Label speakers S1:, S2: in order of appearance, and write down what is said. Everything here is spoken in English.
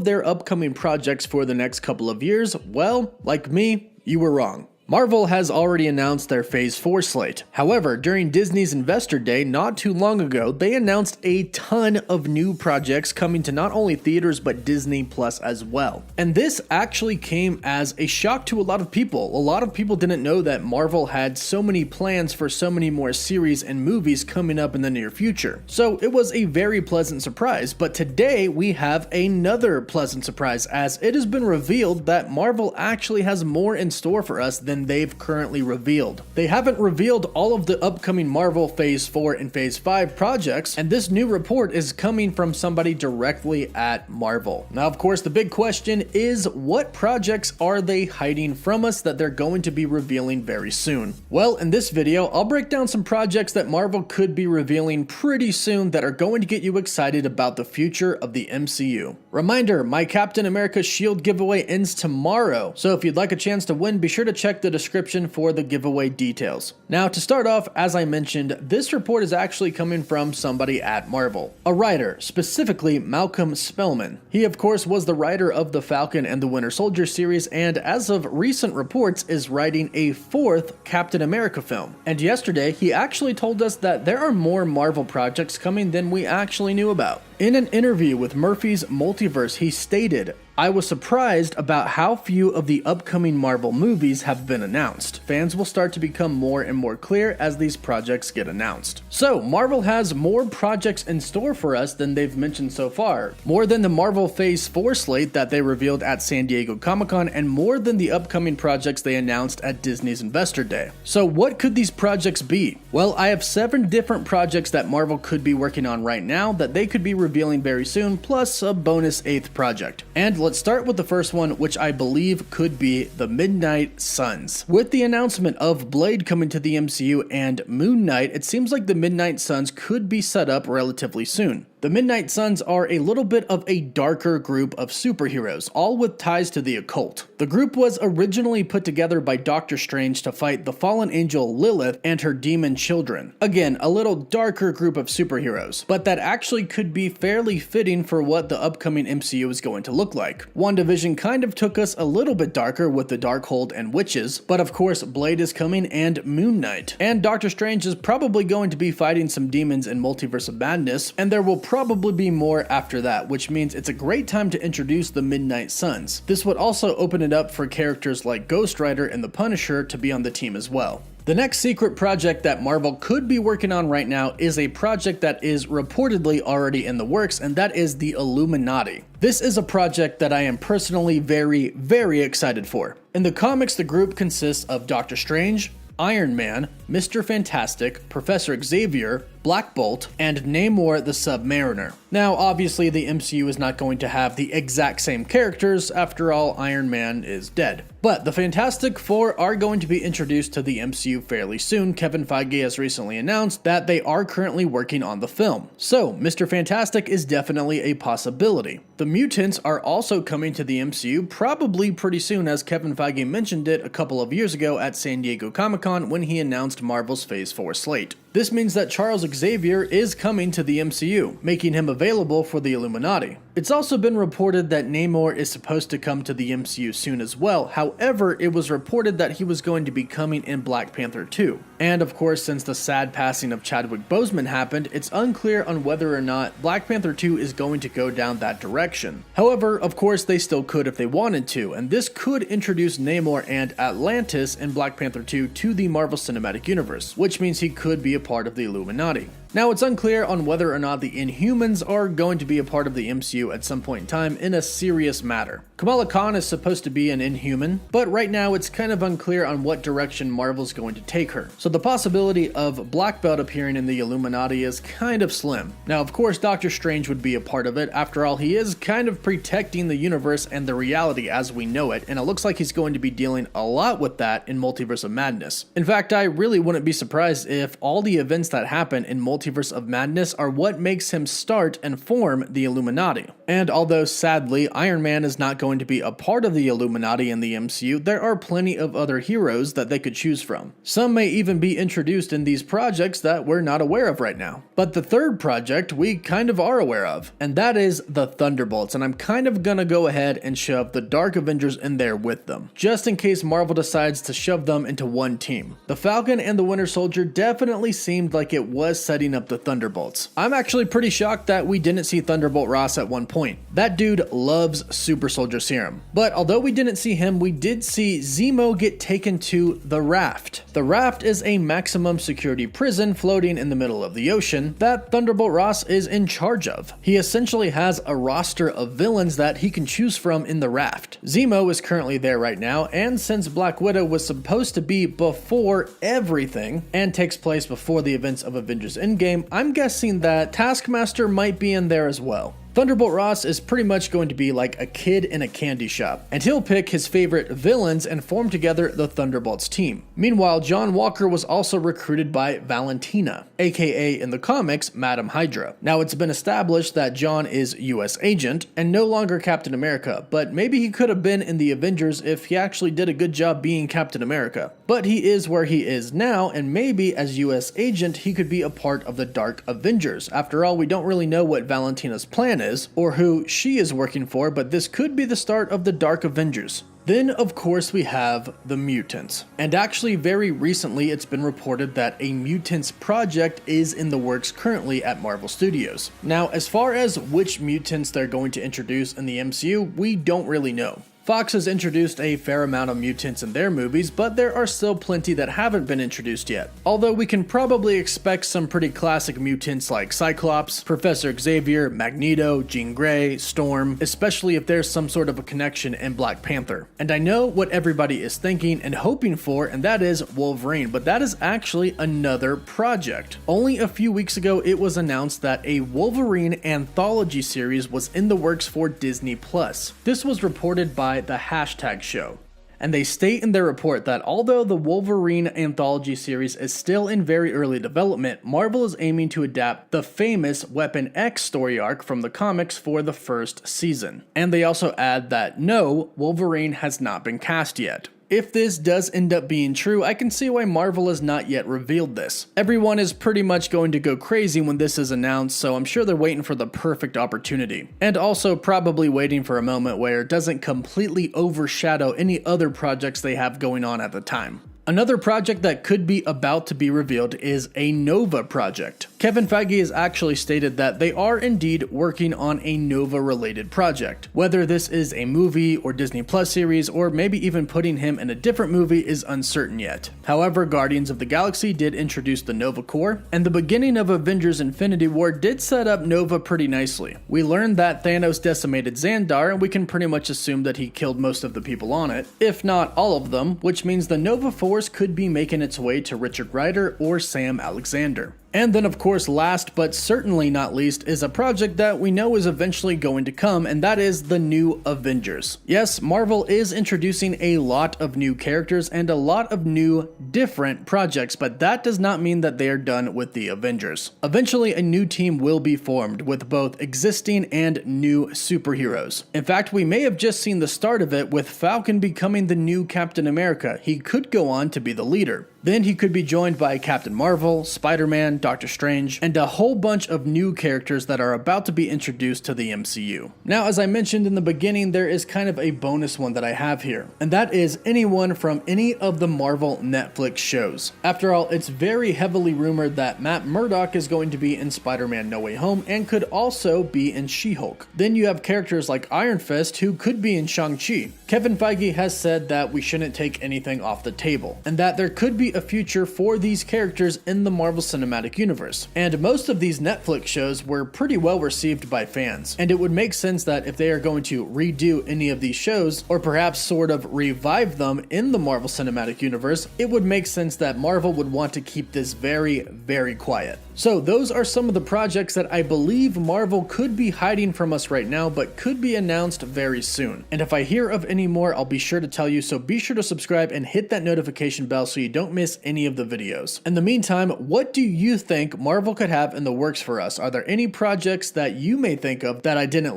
S1: of their upcoming projects for the next couple of years, well, like me, you were wrong. Marvel has already announced their Phase 4 slate. However, during Disney's Investor Day not too long ago, they announced a ton of new projects coming to not only theaters but Disney Plus as well. And this actually came as a shock to a lot of people. A lot of people didn't know that Marvel had so many plans for so many more series and movies coming up in the near future. So it was a very pleasant surprise, but today we have another pleasant surprise as it has been revealed that Marvel actually has more in store for us than they've currently revealed. They haven't revealed all of the upcoming Marvel Phase 4 and Phase 5 projects, and this new report is coming from somebody directly at Marvel. Now, of course, the big question is, what projects are they hiding from us that they're going to be revealing very soon? Well, in this video, I'll break down some projects that Marvel could be revealing pretty soon that are going to get you excited about the future of the MCU. Reminder, my Captain America Shield giveaway ends tomorrow, so if you'd like a chance to win, be sure to check the description for the giveaway details. Now, to start off, as I mentioned, this report is actually coming from somebody at Marvel, a writer, specifically Malcolm Spellman. He, of course, was the writer of the Falcon and the Winter Soldier series, and as of recent reports, is writing a 4th Captain America film. And yesterday, he actually told us that there are more Marvel projects coming than we actually knew about. In an interview with Murphy's Multiverse, he stated, "I was surprised about how few of the upcoming Marvel movies have been announced. Fans will start to become more and more clear as these projects get announced." So, Marvel has more projects in store for us than they've mentioned so far. More than the Marvel Phase 4 slate that they revealed at San Diego Comic-Con, and more than the upcoming projects they announced at Disney's Investor Day. So what could these projects be? Well, I have 7 different projects that Marvel could be working on right now that they could be revealing very soon, plus a bonus 8th project. And let's start with the first one, which I believe could be the Midnight Suns. With the announcement of Blade coming to the MCU and Moon Knight, it seems like the Midnight Suns could be set up relatively soon. The Midnight Suns are a little bit of a darker group of superheroes, all with ties to the occult. The group was originally put together by Doctor Strange to fight the fallen angel Lilith and her demon children. Again, a little darker group of superheroes, but that actually could be fairly fitting for what the upcoming MCU is going to look like. WandaVision kind of took us a little bit darker with the Darkhold and witches, but of course Blade is coming and Moon Knight. And Doctor Strange is probably going to be fighting some demons in Multiverse of Madness, and there will probably be more after that, which means it's a great time to introduce the Midnight Suns. This would also open it up for characters like Ghost Rider and the Punisher to be on the team as well. The next secret project that Marvel could be working on right now is a project that is reportedly already in the works, and that is the Illuminati. This is a project that I am personally very excited for. In the comics, the group consists of Doctor Strange, Iron Man, Mr. Fantastic, Professor Xavier, Black Bolt, and Namor the Submariner. Now, obviously, the MCU is not going to have the exact same characters, after all, Iron Man is dead. But the Fantastic Four are going to be introduced to the MCU fairly soon. Kevin Feige has recently announced that they are currently working on the film. So, Mr. Fantastic is definitely a possibility. The mutants are also coming to the MCU probably pretty soon, as Kevin Feige mentioned it a couple of years ago at San Diego Comic-Con when he announced Marvel's Phase 4 slate. This means that Charles Xavier is coming to the MCU, making him available for the Illuminati. It's also been reported that Namor is supposed to come to the MCU soon as well. However, it was reported that he was going to be coming in Black Panther 2. And of course, since the sad passing of Chadwick Boseman happened, it's unclear on whether or not Black Panther 2 is going to go down that direction. However, of course, they still could if they wanted to, and this could introduce Namor and Atlantis in Black Panther 2 to the Marvel Cinematic Universe, which means he could be a part of the Illuminati. Now, it's unclear on whether or not the Inhumans are going to be a part of the MCU at some point in time in a serious matter. Kamala Khan is supposed to be an Inhuman, but right now it's kind of unclear on what direction Marvel's going to take her. So the possibility of Black Belt appearing in the Illuminati is kind of slim. Now, of course, Doctor Strange would be a part of it. After all, he is kind of protecting the universe and the reality as we know it, and it looks like he's going to be dealing a lot with that in Multiverse of Madness. In fact, I really wouldn't be surprised if all the events that happen in Multiverse Multiverse of Madness are what makes him start and form the Illuminati. And although sadly Iron Man is not going to be a part of the Illuminati in the MCU, there are plenty of other heroes that they could choose from. Some may even be introduced in these projects that we're not aware of right now. But the third project we kind of are aware of, and that is the Thunderbolts, and I'm kind of gonna go ahead and shove the Dark Avengers in there with them, just in case Marvel decides to shove them into one team. The Falcon and the Winter Soldier definitely seemed like it was setting up the Thunderbolts. I'm actually pretty shocked that we didn't see Thunderbolt Ross at one point. That dude loves Super Soldier Serum. But although we didn't see him, we did see Zemo get taken to the Raft. The Raft is a maximum security prison floating in the middle of the ocean that Thunderbolt Ross is in charge of. He essentially has a roster of villains that he can choose from in the Raft. Zemo is currently there right now, and since Black Widow was supposed to be before everything and takes place before the events of Avengers Endgame, I'm guessing that Taskmaster might be in there as well. Thunderbolt Ross is pretty much going to be like a kid in a candy shop, and he'll pick his favorite villains and form together the Thunderbolts team. Meanwhile, John Walker was also recruited by Valentina, aka in the comics, Madam Hydra. Now it's been established that John is US agent and no longer Captain America, but maybe he could have been in the Avengers if he actually did a good job being Captain America. But he is where he is now, and maybe as US agent he could be a part of the Dark Avengers. After all, we don't really know what Valentina's plan is, or who she is working for, but this could be the start of the Dark Avengers. Then, of course, we have the Mutants. And actually, very recently, it's been reported that a Mutants project is in the works currently at Marvel Studios. Now, as far as which mutants they're going to introduce in the MCU, we don't really know. Fox has introduced a fair amount of mutants in their movies, but there are still plenty that haven't been introduced yet. Although we can probably expect some pretty classic mutants like Cyclops, Professor Xavier, Magneto, Jean Grey, Storm, especially if there's some sort of a connection in Black Panther. And I know what everybody is thinking and hoping for, and that is Wolverine, but that is actually another project. Only a few weeks ago, it was announced that a Wolverine anthology series was in the works for Disney+. This was reported by the Hashtag Show. And they state in their report that although the Wolverine anthology series is still in very early development, Marvel is aiming to adapt the famous Weapon X story arc from the comics for the first season. And they also add that no, Wolverine has not been cast yet. If this does end up being true, I can see why Marvel has not yet revealed this. Everyone is pretty much going to go crazy when this is announced, so I'm sure they're waiting for the perfect opportunity. And also probably waiting for a moment where it doesn't completely overshadow any other projects they have going on at the time. Another project that could be about to be revealed is a Nova project. Kevin Feige has actually stated that they are indeed working on a Nova-related project. Whether this is a movie or Disney Plus series, or maybe even putting him in a different movie is uncertain yet. However, Guardians of the Galaxy did introduce the Nova Corps, and the beginning of Avengers Infinity War did set up Nova pretty nicely. We learned that Thanos decimated Xandar, and we can pretty much assume that he killed most of the people on it, if not all of them, which means the Nova Force could be making its way to Richard Rider or Sam Alexander. And then of course, last but certainly not least, is a project that we know is eventually going to come, and that is the new Avengers. Yes, Marvel is introducing a lot of new characters and a lot of new different projects, but that does not mean that they are done with the Avengers. Eventually, a new team will be formed with both existing and new superheroes. In fact, we may have just seen the start of it with Falcon becoming the new Captain America. He could go on to be the leader. Then he could be joined by Captain Marvel, Spider-Man, Doctor Strange, and a whole bunch of new characters that are about to be introduced to the MCU. Now, as I mentioned in the beginning, there is kind of a bonus one that I have here, and that is anyone from any of the Marvel Netflix shows. After all, it's very heavily rumored that Matt Murdock is going to be in Spider-Man No Way Home and could also be in She-Hulk. Then you have characters like Iron Fist who could be in Shang-Chi. Kevin Feige has said that we shouldn't take anything off the table, and that there could be a future for these characters in the Marvel Cinematic Universe. And most of these Netflix shows were pretty well received by fans, and it would make sense that if they are going to redo any of these shows, or perhaps sort of revive them in the Marvel Cinematic Universe, it would make sense that Marvel would want to keep this very, very quiet. So those are some of the projects that I believe Marvel could be hiding from us right now, but could be announced very soon. And if I hear of any more, I'll be sure to tell you, so be sure to subscribe and hit that notification bell so you don't miss miss any of the videos. In the meantime, what do you think Marvel could have in the works for us? Are there any projects that you may think of that I didn't